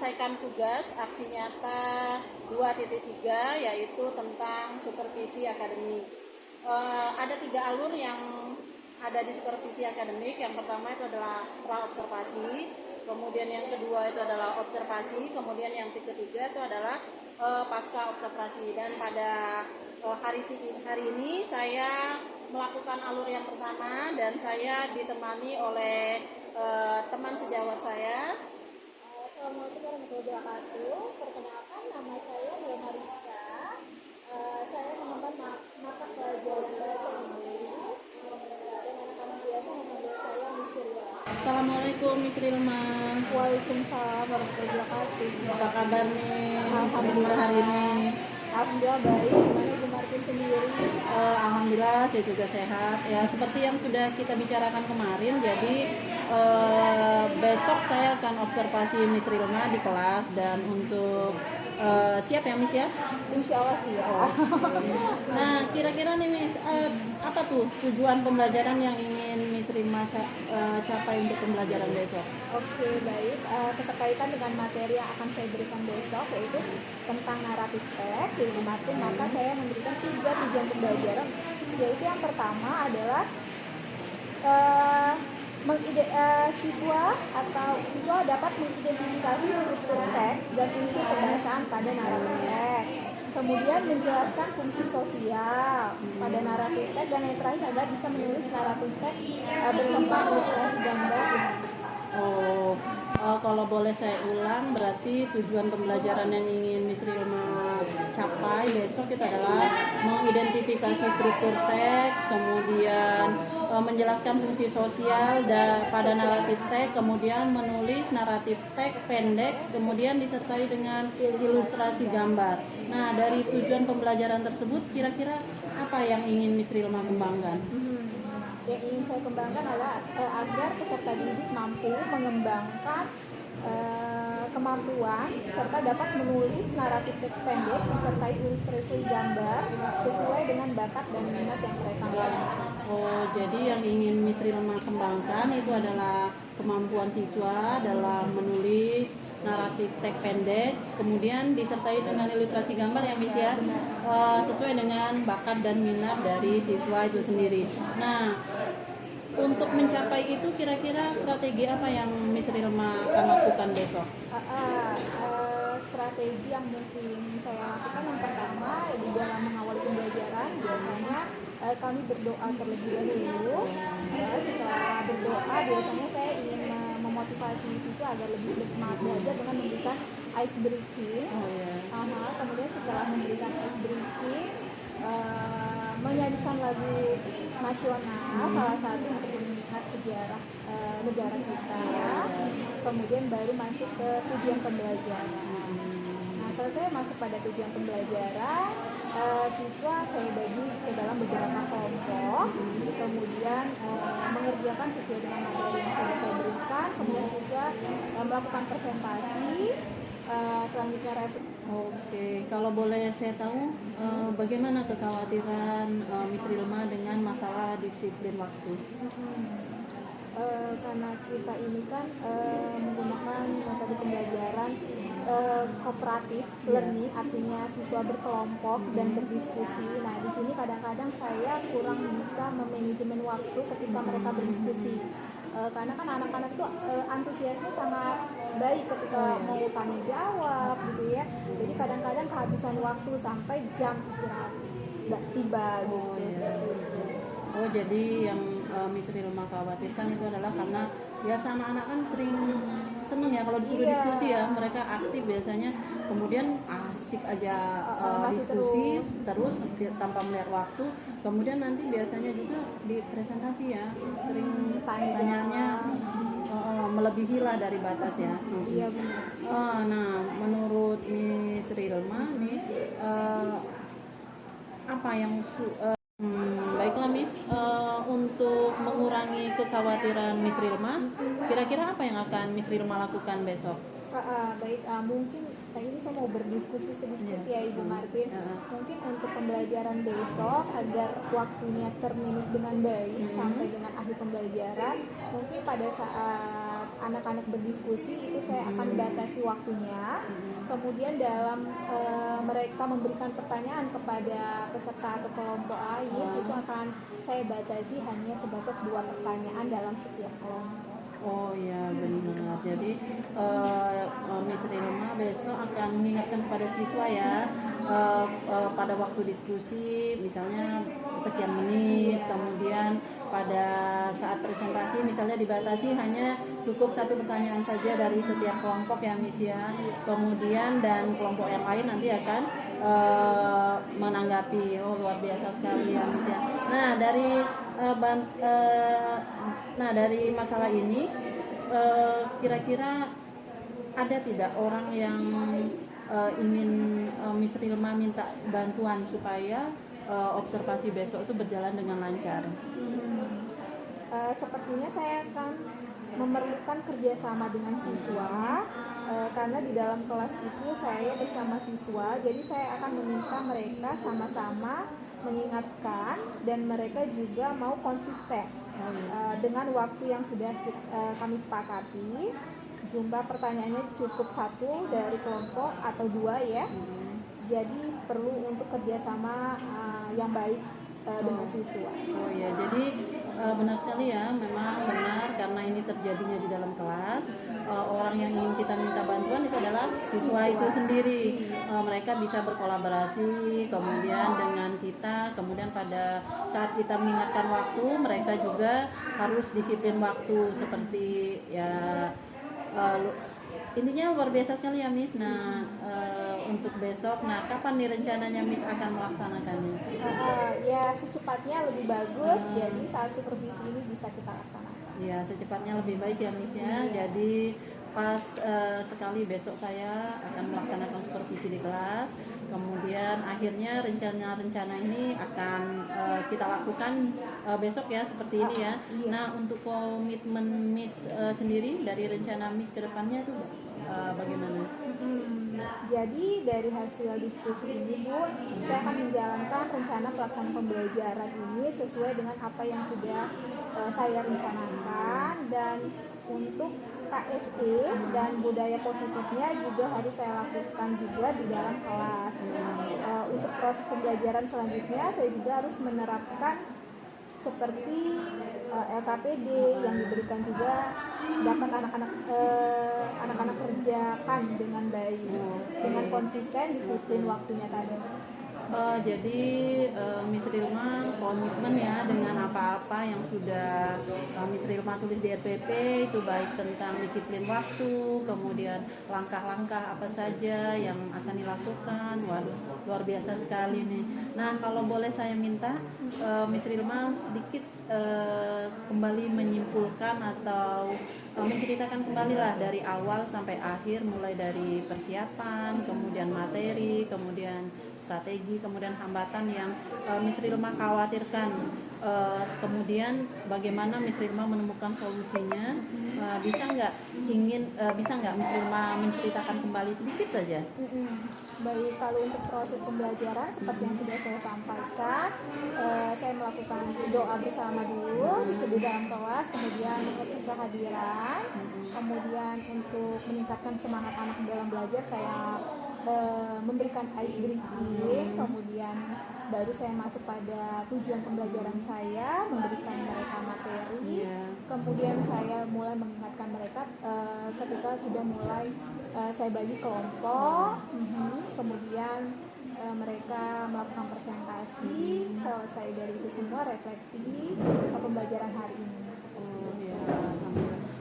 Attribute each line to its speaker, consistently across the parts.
Speaker 1: menyelesaikan tugas aksi nyata 2.3 yaitu tentang supervisi akademik. Ada 3 alur yang ada di supervisi akademik. Yang pertama itu adalah pra-observasi, kemudian yang kedua itu adalah observasi, kemudian yang ketiga itu adalah pasca observasi. Dan pada hari ini saya melakukan alur yang pertama dan saya ditemani oleh teman sejawat saya.
Speaker 2: Assalamualaikum warahmatullahi wabarakatuh. Perkenalkan, nama saya Lena Rizka. Saya mengemban mata pelajaran bahasa Inggris dan anak-anak biasa memanggil saya Miss Ria.
Speaker 1: Assalamualaikum Miss Rilma.
Speaker 2: Waalaikumsalam warahmatullahi wabarakatuh.
Speaker 1: Apa kabar nih?
Speaker 2: Alhamdulillah
Speaker 1: hari ini.
Speaker 2: Alhamdulillah baik. Gimana Ibu Martin sendiri?
Speaker 1: Alhamdulillah saya juga sehat. Ya seperti yang sudah kita bicarakan kemarin. Jadi besok saya akan observasi Miss Rilma di kelas dan untuk siap ya Miss ya?
Speaker 2: Insya Allah sih ya.
Speaker 1: Nah kira-kira nih Miss, apa tuh tujuan pembelajaran yang ingin Miss Rilma capai untuk pembelajaran besok?
Speaker 2: Oke, baik. Keterkaitan dengan materi yang akan saya berikan besok yaitu tentang naratif teks Ibu Martin, maka saya memberikan 3 tujuan pembelajaran, yaitu yang pertama adalah siswa dapat mengidentifikasi struktur teks dan fungsi pembahasan pada naratif teks. Kemudian menjelaskan fungsi sosial pada naratif teks, dan yang terakhir adalah bisa menulis naratif teks bersama ilustrasi gambar.
Speaker 1: Kalau boleh saya ulang, berarti tujuan pembelajaran yang ingin Miss Rilma capai besok itu adalah mengidentifikasi struktur teks, kemudian menjelaskan fungsi sosial pada naratif teks, kemudian menulis naratif teks pendek, kemudian disertai dengan ilustrasi gambar. Nah, dari tujuan pembelajaran tersebut, kira-kira apa yang ingin Miss Rilma kembangkan?
Speaker 2: Yang ingin saya kembangkan adalah agar peserta didik mampu mengembangkan kemampuan serta dapat menulis naratif teks pendek disertai ilustrasi gambar sesuai dengan bakat dan minat yang mereka miliki.
Speaker 1: Jadi yang ingin Miss Rilma kembangkan itu adalah kemampuan siswa dalam menulis naratif teks pendek, kemudian disertai dengan ilustrasi gambar ya Miss ya, sesuai dengan bakat dan minat dari siswa itu sendiri. Nah, untuk mencapai itu kira-kira strategi apa yang Miss Rilma akan lakukan besok?
Speaker 2: Strategi yang mungkin saya lakukan, yang pertama di dalam mengawali pembelajaran biasanya kami berdoa terlebih dahulu. Setelah berdoa biasanya saya ingin memotivasi siswa agar lebih bersemangat belajar dengan memberikan ice breaking. Kemudian setelah memberikan ice breaking, menyanyikan lagu nasional salah satu untuk mengingat sejarah negara kita. Kemudian baru masuk ke tujuan pembelajaran. Nah, selesai masuk pada tujuan pembelajaran, siswa saya bagi ke dalam beberapa kelompok, kemudian mengerjakan sesuai dengan materi yang sudah saya berikan. Kemudian siswa melakukan presentasi, selanjutnya review.
Speaker 1: Oke, kalau boleh saya tahu bagaimana kekhawatiran Miss Rilma dengan masalah disiplin waktu?
Speaker 2: Karena kita ini kan menggunakan metode pembelajaran kooperatif learning, artinya siswa berkelompok dan berdiskusi. Nah, di sini kadang-kadang saya kurang bisa memanajemen waktu ketika mereka berdiskusi. Karena kan anak-anak itu antusiasnya sangat baik ketika mau tanya jawab gitu ya. Jadi kadang-kadang kehabisan waktu sampai jam istirahat tiba gitu.
Speaker 1: Jadi yang Miss Rilma khawatirkan itu adalah karena biasa anak-anak kan sering seneng ya kalau disuruh diskusi ya, mereka aktif biasanya, kemudian asik aja diskusi terus tanpa melihat waktu, kemudian nanti biasanya juga di presentasi ya sering tanyanya melebihi lah dari batas ya.
Speaker 2: Iya benar.
Speaker 1: Nah menurut Miss Rilma nih apa yang baiklah Miss, untuk mengurangi kekhawatiran Miss Rilma, kira-kira apa yang akan Miss Rilma lakukan besok?
Speaker 2: Mungkin ini saya mau berdiskusi sedikit ya Ibu Martin. Mungkin untuk pembelajaran besok agar waktunya termanage dengan baik sampai dengan akhir pembelajaran, mungkin pada saat anak-anak berdiskusi itu saya akan batasi waktunya. Kemudian dalam mereka memberikan pertanyaan kepada peserta atau kelompok lain itu akan saya batasi hanya sebatas 2 pertanyaan dalam setiap kelompok.
Speaker 3: Oh ya benar. Jadi Miss Rilma besok akan mengingatkan kepada siswa ya pada waktu diskusi misalnya sekian menit, kemudian pada saat presentasi misalnya dibatasi hanya cukup 1 pertanyaan saja dari setiap kelompok ya Miss ya. Kemudian dan kelompok yang lain nanti akan menanggapi. Oh luar biasa sekali ya Miss ya. Nah dari masalah ini kira-kira ada tidak orang yang ingin Miss Rilma minta bantuan supaya observasi besok itu berjalan dengan lancar?
Speaker 2: Sepertinya saya akan memerlukan kerjasama dengan siswa karena di dalam kelas itu saya bersama siswa, jadi saya akan meminta mereka sama-sama mengingatkan dan mereka juga mau konsisten dengan waktu yang sudah kami sepakati. Jumlah pertanyaannya cukup 1 dari kelompok atau 2 ya. Jadi perlu untuk kerjasama yang baik dengan siswa.
Speaker 3: Oh ya, jadi benar sekali ya, memang benar karena ini terjadinya di dalam kelas. Orang yang ingin kita minta bantuan itu adalah siswa itu sendiri. Mereka bisa berkolaborasi kemudian dengan kita, kemudian pada saat kita mengingatkan waktu mereka juga harus disiplin waktu seperti ya intinya luar biasa sekali ya Miss. Nah untuk besok, nah kapan nih rencananya Miss akan melaksanakannya?
Speaker 2: Ya secepatnya lebih bagus, jadi saat supervisi ini bisa kita laksanakan.
Speaker 3: Ya secepatnya lebih baik ya Miss ya. Jadi pas sekali besok saya akan melaksanakan supervisi di kelas, kemudian akhirnya rencana-rencana ini akan kita lakukan besok ya seperti ini ya. Nah untuk komitmen Miss sendiri dari rencana Miss ke depannya itu bagaimana?
Speaker 2: Jadi dari hasil diskusi ini Bu, saya akan menjalankan rencana pelaksanaan pembelajaran ini sesuai dengan apa yang sudah saya rencanakan, dan untuk KSE dan budaya positifnya juga harus saya lakukan juga di dalam kelas. Untuk proses pembelajaran selanjutnya saya juga harus menerapkan seperti LKPD yang diberikan juga dapat anak-anak kerjakan dengan baik, dengan konsisten, disiplin waktunya tadi.
Speaker 3: Jadi Miss Rilma komitmen ya dengan apa-apa yang sudah Miss Rilma tulis di RPP, itu baik tentang disiplin waktu, kemudian langkah-langkah apa saja yang akan dilakukan. Waduh, luar biasa sekali nih. Nah kalau boleh saya minta Miss Rilma sedikit kembali menyimpulkan atau menceritakan kembali lah dari awal sampai akhir, mulai dari persiapan, kemudian materi, kemudian strategi, kemudian hambatan yang Miss Rilma khawatirkan, kemudian bagaimana Miss Rilma menemukan solusinya. Bisa nggak Miss Rilma menceritakan kembali sedikit saja?
Speaker 2: Baik, kalau untuk proses pembelajaran seperti yang sudah saya sampaikan, saya melakukan doa bersama dulu di dalam kelas, kemudian mengecek kehadiran, kemudian untuk meningkatkan semangat anak dalam belajar saya memberikan ice breaking, kemudian baru saya masuk pada tujuan pembelajaran saya, memberikan mereka materi, kemudian saya mulai mengingatkan mereka ketika sudah mulai saya bagi kelompok, kemudian mereka melakukan presentasi, selesai dari itu semua refleksi pembelajaran hari ini.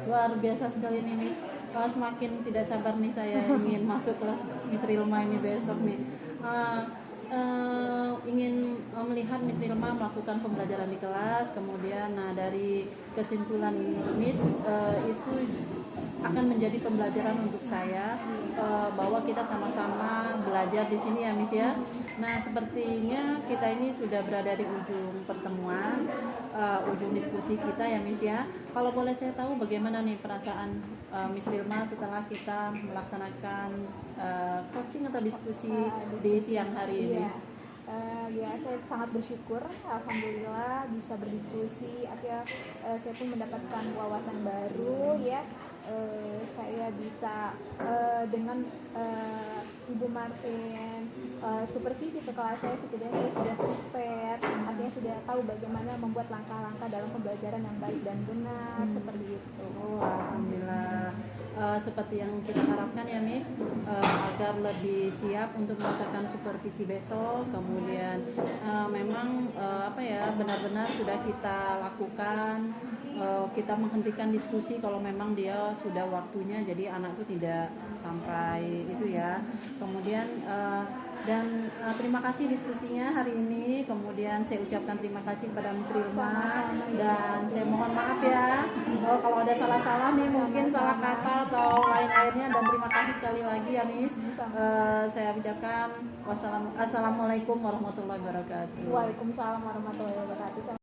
Speaker 3: Luar biasa sekali nih Miss. Semakin tidak sabar nih saya ingin masuk kelas Miss Rilma ini besok nih. Ingin melihat Miss Rilma melakukan pembelajaran di kelas, kemudian dari kesimpulan Miss itu akan menjadi pembelajaran untuk saya bahwa kita sama-sama belajar di sini ya Miss ya. Nah sepertinya kita ini sudah berada di ujung pertemuan, ujung diskusi kita ya Miss ya. Kalau boleh saya tahu bagaimana nih perasaan Miss Rilma setelah kita melaksanakan coaching atau diskusi di siang hari ini?
Speaker 2: Ya, saya sangat bersyukur, alhamdulillah bisa berdiskusi. Artinya saya pun mendapatkan wawasan baru ya. saya bisa dengan Ibu Martin supervisi ke kelas saya, setidaknya saya sudah prepare, artinya sudah tahu bagaimana membuat langkah-langkah dalam pembelajaran yang baik dan benar, seperti itu.
Speaker 3: Oh, alhamdulillah. Seperti yang kita harapkan ya Miss, agar lebih siap untuk melaksanakan supervisi besok. Kemudian memang benar-benar sudah kita lakukan, kita menghentikan diskusi kalau memang dia sudah waktunya, jadi anak itu tidak sampai itu ya. Kemudian terima kasih diskusinya hari ini. Kemudian saya ucapkan terima kasih kepada Miss Rilma, dan saya mohon maaf ya kalau ada salah-salah nih, mungkin salah kata atau lain-lainnya, dan terima kasih sekali lagi ya Miss. Saya ucapkan assalamualaikum warahmatullahi wabarakatuh.
Speaker 2: Waalaikumsalam warahmatullahi wabarakatuh.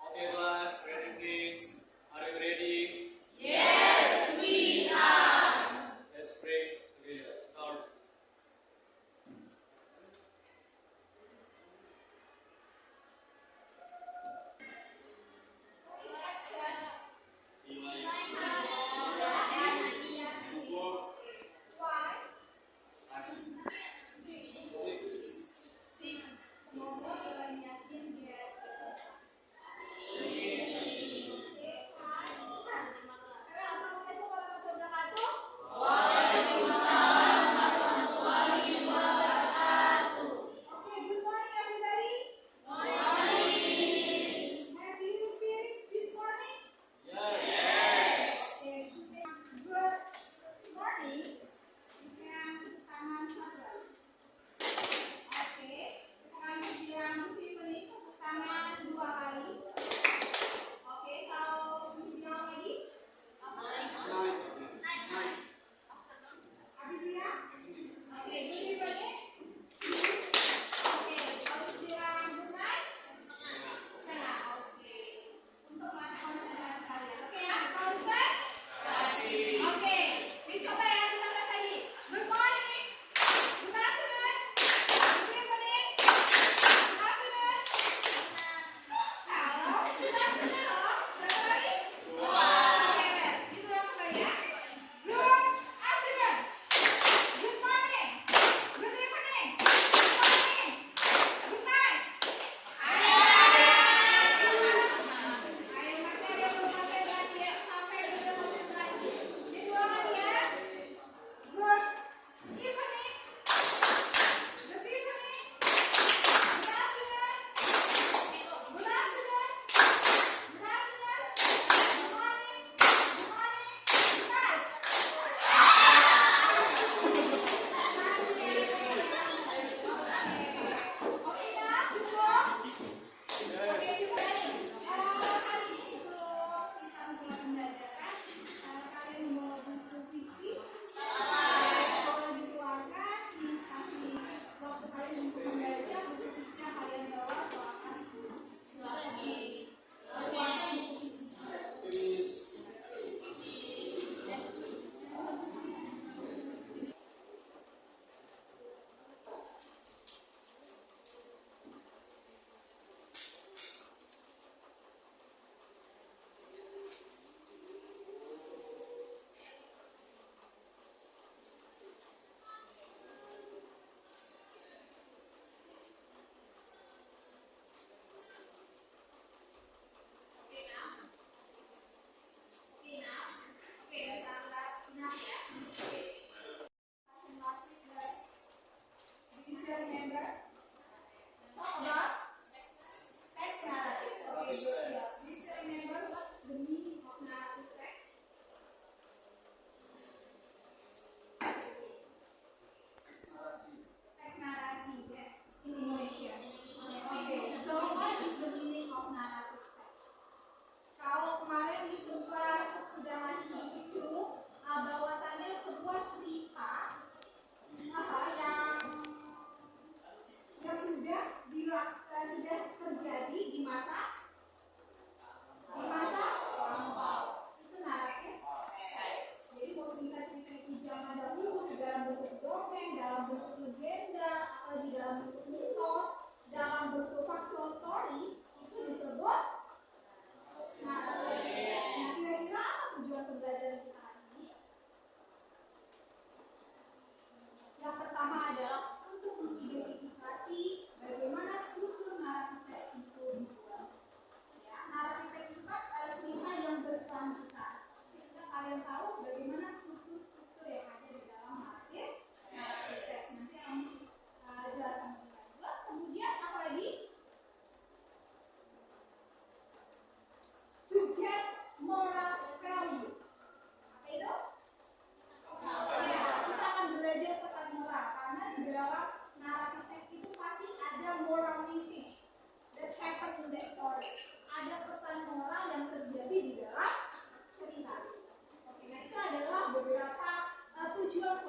Speaker 4: Okay, class, ready please. Are you ready? Let's pray. Okay, let's start.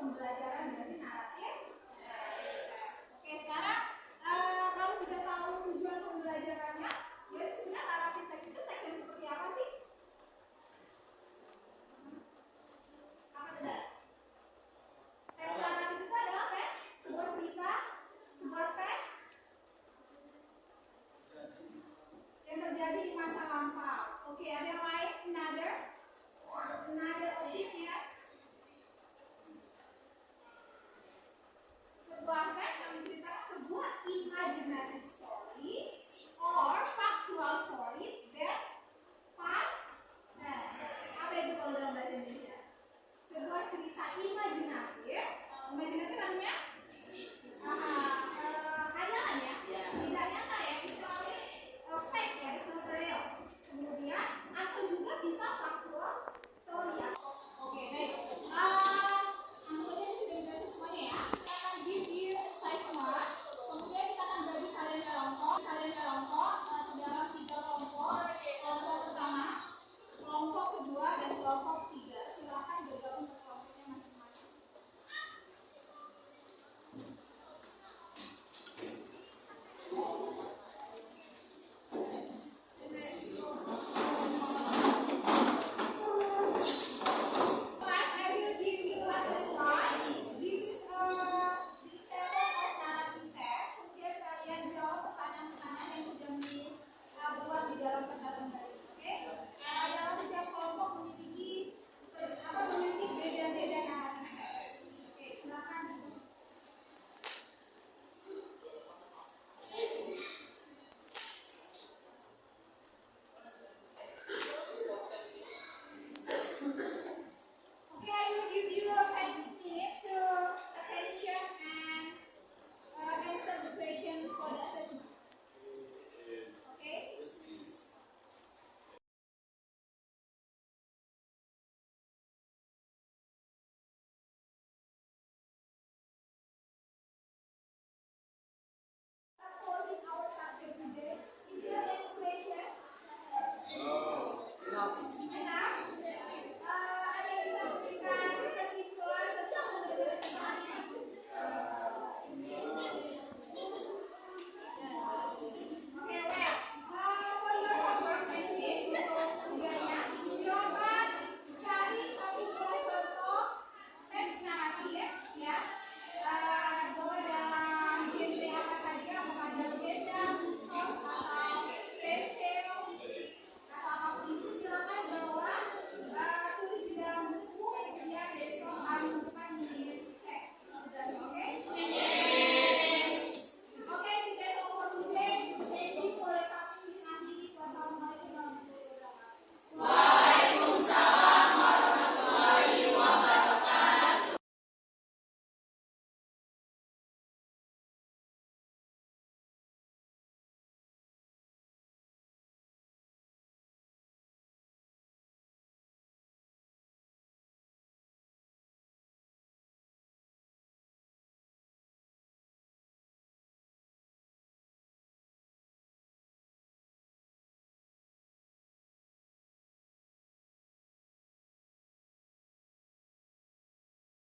Speaker 2: pembelajaran dari naratif. Oke, sekarang kalau sudah tahu tujuan pembelajarannya, jadi sebenarnya naratif teks itu teks yang seperti apa sih? Apa tidak? Teks naratif itu adalah teks sebuah cerita, sebuah teks yang terjadi di masa lampau. Oke, ada yang lain? Another opinion?